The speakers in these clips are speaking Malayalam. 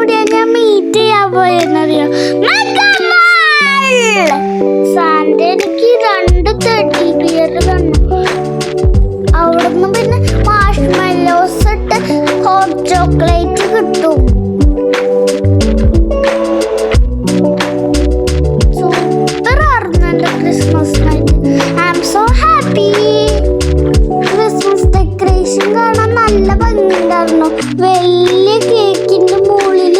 എവിടെയാ ഞാൻ മീറ്റ് ചെയ്യാൻ പോയെന്നറിയോ? സാന്റ എനിക്ക് 2 ടെഡി ബിയർ തന്നു. അവിടുന്ന് പിന്നെ മാഷ്മെല്ലോസ് ഇട്ട് ഹോട്ട് ചോക്ലേറ്റ് കിട്ടും. സൂപ്പർ ആയിരുന്നു എൻ്റെ Christmas night. I am so happy. Christmas decoration കാണാൻ നല്ല ഭംഗിയുണ്ടായിരുന്നു. വലിയ കേക്കിന്റെ മുകളിൽ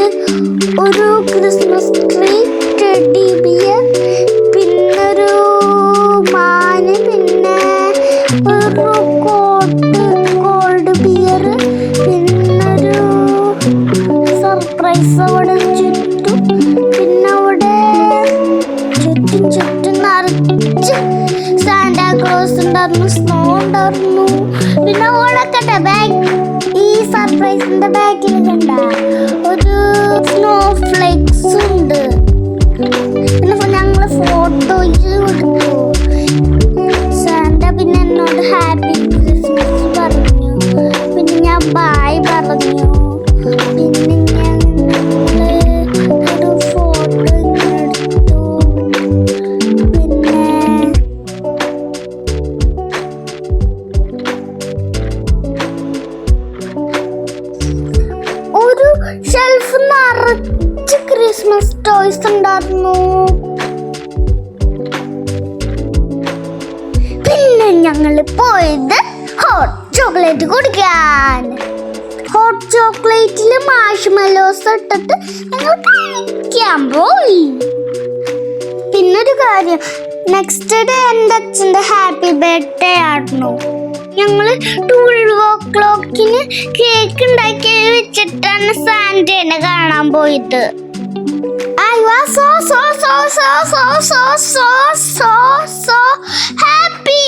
ഒരു ക്രിസ്മസ് ട്രീ, ടെഡി ബിയർ, പിന്നൊരു മാന്, പിന്നെ ഒരു കോൾഡ് ബിയർ, പിന്നൊരു സർപ്രൈസ് അവിടെ ചുറ്റും. പിന്നെ അവിടെ ചുറ്റും നിറച്ച് സാന്റാക്ലോസ് ഉണ്ടായിരുന്നു, സ്നോ ഉണ്ടായിരുന്നു. പിന്നെ ഓളക്കട്ടെ ബാഗ്, ഈ സർപ്രൈസിന്റെ ബാഗിൽ കണ്ട ഒരു സ്നോ ഫ്ലേക്സ് ഉണ്ട്. പിന്നെ ഞങ്ങള് ഫോട്ടോസ് എടുത്തു. സാന്റ പിന്നെ എന്നോട് ഹാപ്പി ക്രിസ്മസ് പറഞ്ഞു. പിന്നെ ഞാൻ ബായ് പറഞ്ഞു. പിന്നെ ഞങ്ങള് ഒരു ഫോട്ടോ എടുത്തു. പിന്നെ ഒരു ഷെൽഫ് നിറച്ച് ക്രിസ്മസ് ടോയ്സ് ഉണ്ടായിരുന്നു. പിന്നെ ഞങ്ങൾ പോയത് ഹോട്ട് ചോക്ലേറ്റ് കുടിക്കാൻ. ഹോട്ട് ചോക്ലേറ്റിൽ മാഷ്മെല്ലോസ് ഇട്ടിട്ട് ഞങ്ങൾ കഴിക്കാൻ പോയി. പിന്നൊരു കാര്യം, നെക്സ്റ്റ് ഡേ എൻ്റെ അച്ഛൻ്റെ ഹാപ്പി ബർത്ത്ഡേ ആയിരുന്നു. ഞങ്ങള് 12 o'clock കേക്ക് ഉണ്ടാക്കി വെച്ചിട്ടാണ് സാന്റേനെ കാണാൻ പോയത്. I was so happy.